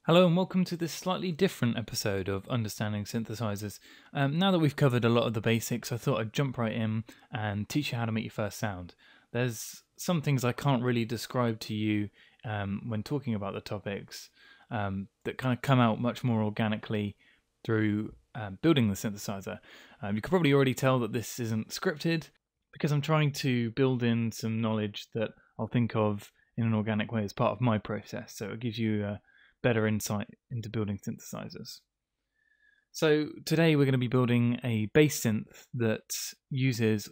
Hello and welcome to this slightly different episode of Understanding Synthesizers. Now that we've covered a lot of the basics, I thought I'd jump right in and teach you how to make your first sound. There's some things I can't really describe to you when talking about the topics that kind of come out much more organically through building the synthesizer. You can probably already tell that this isn't scripted because I'm trying to build in some knowledge that I'll think of in an organic way as part of my process, so it gives you better insight into building synthesizers. So today we're going to be building a bass synth that uses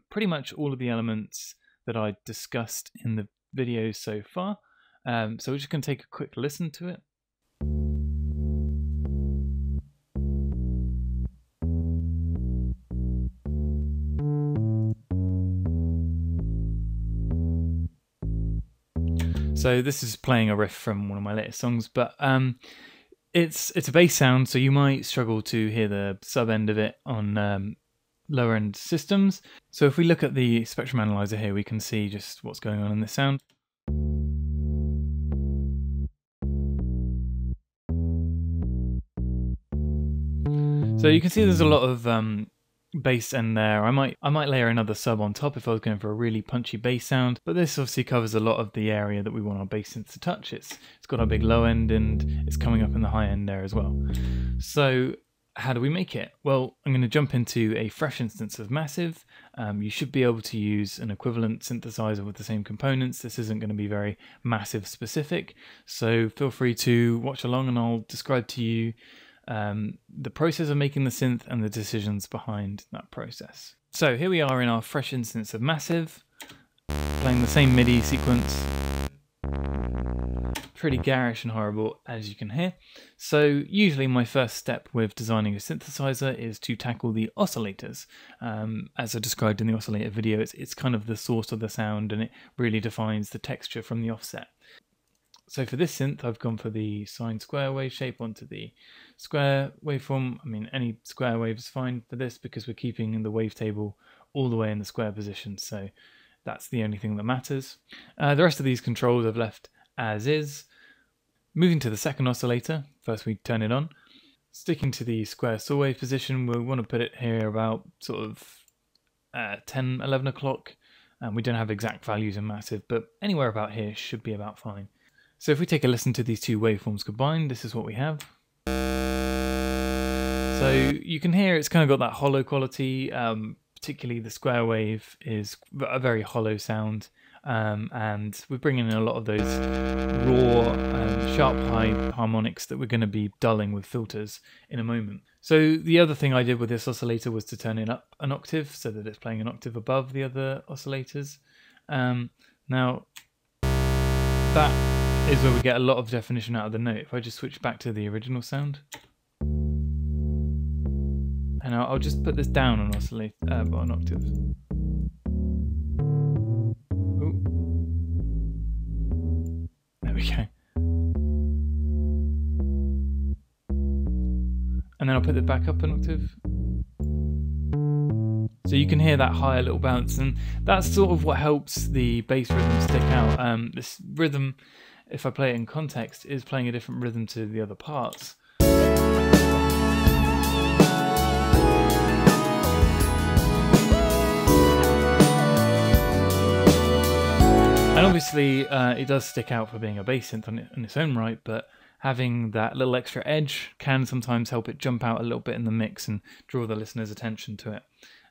pretty much all of the elements that I discussed in the videos so far. So we're just going to take a quick listen to it. So this is playing a riff from one of my latest songs, but it's a bass sound, so you might struggle to hear the sub end of it on lower end systems. So if we look at the spectrum analyzer here, we can see just what's going on in this sound. So you can see there's a lot of bass end there. I might layer another sub on top if I was going for a really punchy bass sound, but this obviously covers a lot of the area that we want our bass synth to touch. It's got a big low end and it's coming up in the high end there as well. So how do we make it? Well, I'm going to jump into a fresh instance of Massive. You should be able to use an equivalent synthesizer with the same components. This isn't going to be very Massive specific, so feel free to watch along and I'll describe to you the process of making the synth and the decisions behind that process. So here we are in our fresh instance of Massive, playing the same MIDI sequence. Pretty garish and horrible, as you can hear. So usually my first step with designing a synthesizer is to tackle the oscillators. As I described in the oscillator video, it's kind of the source of the sound and it really defines the texture from the offset. So for this synth, I've gone for the sine square wave shape onto the square waveform. I mean, any square wave is fine for this because we're keeping the wavetable all the way in the square position. So that's the only thing that matters. The rest of these controls I've left as is. Moving to the second oscillator, first we turn it on. Sticking to the square saw wave position, we'll want to put it here about sort of 10, 11 o'clock. We don't have exact values in Massive, but anywhere about here should be about fine. So if we take a listen to these two waveforms combined, this is what we have. So you can hear it's kind of got that hollow quality, particularly the square wave is a very hollow sound, and we're bringing in a lot of those raw, sharp high harmonics that we're going to be dulling with filters in a moment. So the other thing I did with this oscillator was to turn it up an octave so that it's playing an octave above the other oscillators. Now that is where we get a lot of definition out of the note. If I just switch back to the original sound, and I'll just put this down on oscillate an octave. Ooh. There we go. And then I'll put it back up an octave. So you can hear that higher little bounce, and that's sort of what helps the bass rhythm stick out. This rhythm, if I play it in context, is playing a different rhythm to the other parts. And obviously it does stick out for being a bass synth in its own right, but having that little extra edge can sometimes help it jump out a little bit in the mix and draw the listener's attention to it.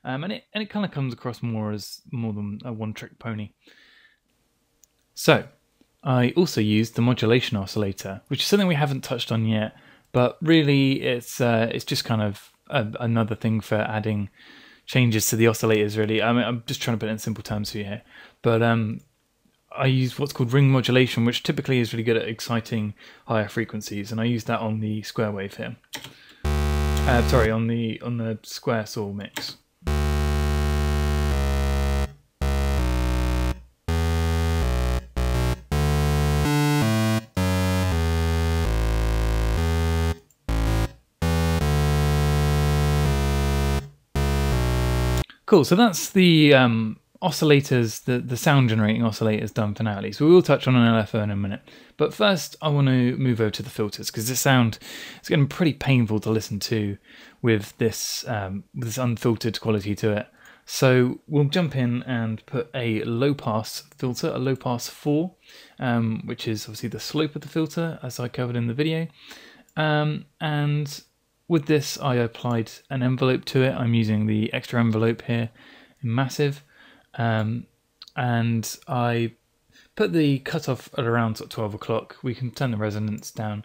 And it kind of comes across more than a one-trick pony. So I also used the modulation oscillator, which is something we haven't touched on yet, but really it's just kind of another thing for adding changes to the oscillators, really. I mean, I'm just trying to put it in simple terms for you here, but I use what's called ring modulation, which typically is really good at exciting higher frequencies, and I use that on the square wave here. Sorry, on the square saw mix. Cool, so that's the oscillators, the sound generating oscillators done for now at least. We will touch on an LFO in a minute. But first I want to move over to the filters, because this sound is getting pretty painful to listen to with this unfiltered quality to it. So we'll jump in and put a low pass filter, a low pass 4, which is obviously the slope of the filter as I covered in the video. And with this I applied an envelope to it. I'm using the extra envelope here in massive. And I put the cutoff at around sort of 12 o'clock. We can turn the resonance down.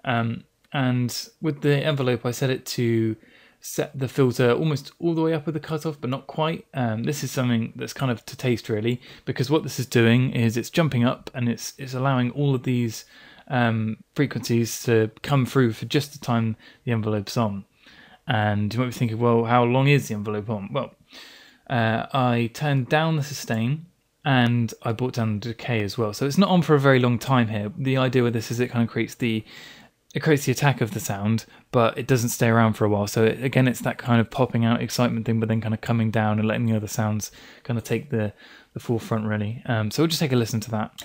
And with the envelope, I set it to set the filter almost all the way up with the cutoff, but not quite. This is something that's kind of to taste really, because what this is doing is it's jumping up and it's allowing all of these frequencies to come through for just the time the envelope's on. And you might be thinking, well, how long is the envelope on? Well, I turned down the sustain and I brought down the decay as well. So it's not on for a very long time here. The idea with this is it kind of creates the attack of the sound, but it doesn't stay around for a while. So again, it's that kind of popping out excitement thing, but then kind of coming down and letting the other sounds kind of take the forefront really. So we'll just take a listen to that.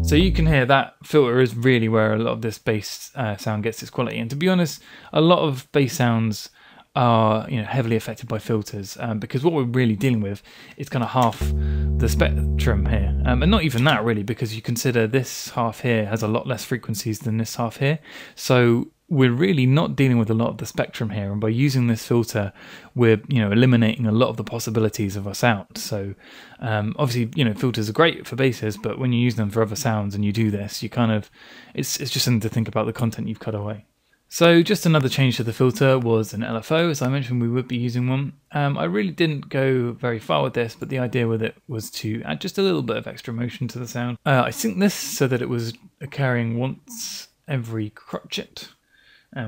So you can hear that filter is really where a lot of this bass sound gets its quality. And to be honest, a lot of bass sounds are heavily affected by filters, because what we're really dealing with is kind of half the spectrum here, and not even that really, because you consider this half here has a lot less frequencies than this half here. So we're really not dealing with a lot of the spectrum here, and by using this filter we're eliminating a lot of the possibilities of our sound. So obviously filters are great for basses, but when you use them for other sounds and you do this, you kind of it's just something to think about the content you've cut away. So just another change to the filter was an LFO. As I mentioned, we would be using one. I really didn't go very far with this, but the idea with it was to add just a little bit of extra motion to the sound. I synced this so that it was occurring once every crotchet,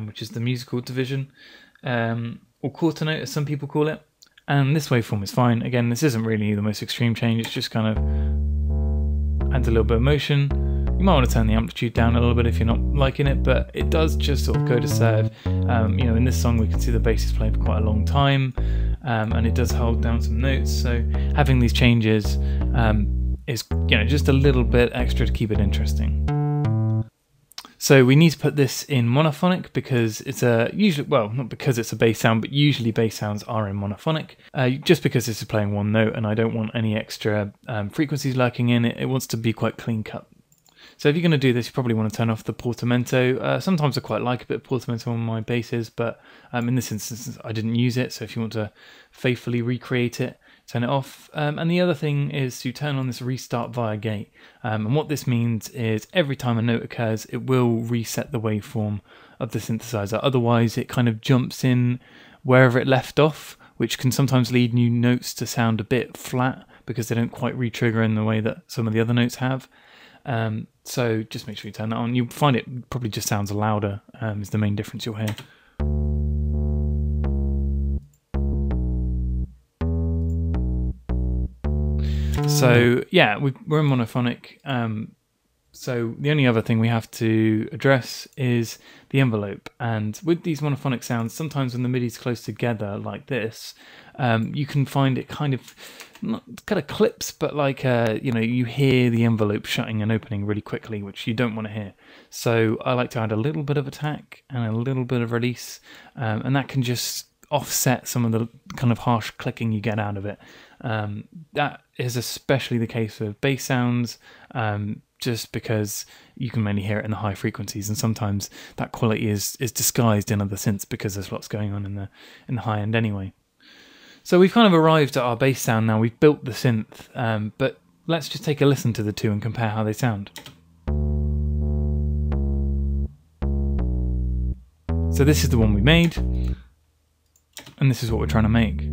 which is the musical division, or quarter note as some people call it. And this waveform is fine. Again, this isn't really the most extreme change, it's just kind of adds a little bit of motion. You might want to turn the amplitude down a little bit if you're not liking it, but it does just sort of go to serve. In this song we can see the bass is playing for quite a long time, and it does hold down some notes, so having these changes is just a little bit extra to keep it interesting. So we need to put this in monophonic because it's not because it's a bass sound, but usually bass sounds are in monophonic. Just because this is playing one note and I don't want any extra frequencies lurking in it, it wants to be quite clean cut. So if you're going to do this, you probably want to turn off the portamento. Sometimes I quite like a bit of portamento on my basses, but in this instance I didn't use it. So if you want to faithfully recreate it, turn it off. And the other thing is to turn on this restart via gate. And what this means is every time a note occurs, it will reset the waveform of the synthesizer. Otherwise, it kind of jumps in wherever it left off, which can sometimes lead new notes to sound a bit flat because they don't quite re-trigger in the way that some of the other notes have. So just make sure you turn that on. You'll find it probably just sounds louder, is the main difference you'll hear. So yeah, we're in monophonic. So the only other thing we have to address is the envelope. And with these monophonic sounds, sometimes when the MIDI's close together like this, you can find it kind of clips, but like you hear the envelope shutting and opening really quickly, which you don't want to hear. So I like to add a little bit of attack and a little bit of release, and that can just offset some of the kind of harsh clicking you get out of it. That is especially the case with bass sounds, just because you can mainly hear it in the high frequencies, and sometimes that quality is disguised in other synths because there's lots going on in the high end anyway. So we've kind of arrived at our bass sound now. We've built the synth, but let's just take a listen to the two and compare how they sound. So this is the one we made, and this is what we're trying to make.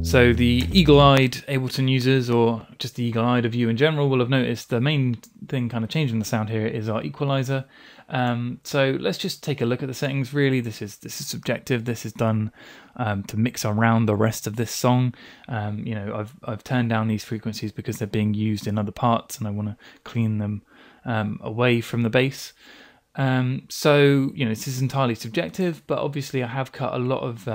So the eagle-eyed Ableton users, or just the eagle-eyed of you in general, will have noticed the main thing kind of changing the sound here is our equalizer. So let's just take a look at the settings. Really, this is subjective. This is done to mix around the rest of this song. I've turned down these frequencies because they're being used in other parts, and I want to clean them away from the bass. So, you know, this is entirely subjective, but obviously I have cut a lot of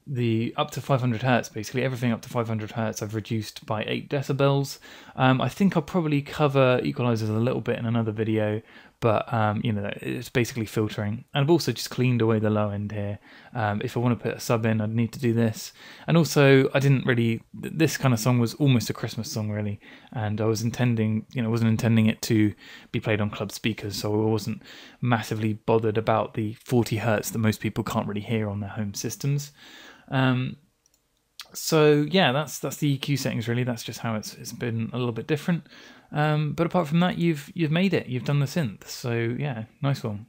the up to 500 hertz, basically everything up to 500 hertz I've reduced by 8 decibels. I think I'll probably cover equalizers a little bit in another video, but you know, it's basically filtering. And I've also just cleaned away the low end here. If I want to put a sub in, I'd need to do this. And also, I didn't really, this kind of song was almost a Christmas song really, and I was intending, you know, wasn't intending it to be played on club speakers, so I wasn't massively bothered about the 40 hertz that most people can't really hear on their home systems. So yeah, that's the EQ settings really. That's just how it's been a little bit different. But apart from that, you've made it. You've done the synth. So yeah, nice one.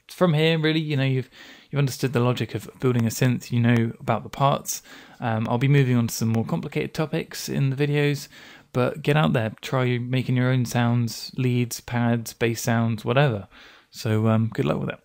From here, really, you know, you've understood the logic of building a synth. You know about the parts. I'll be moving on to some more complicated topics in the videos. But get out there, try making your own sounds, leads, pads, bass sounds, whatever. So good luck with it.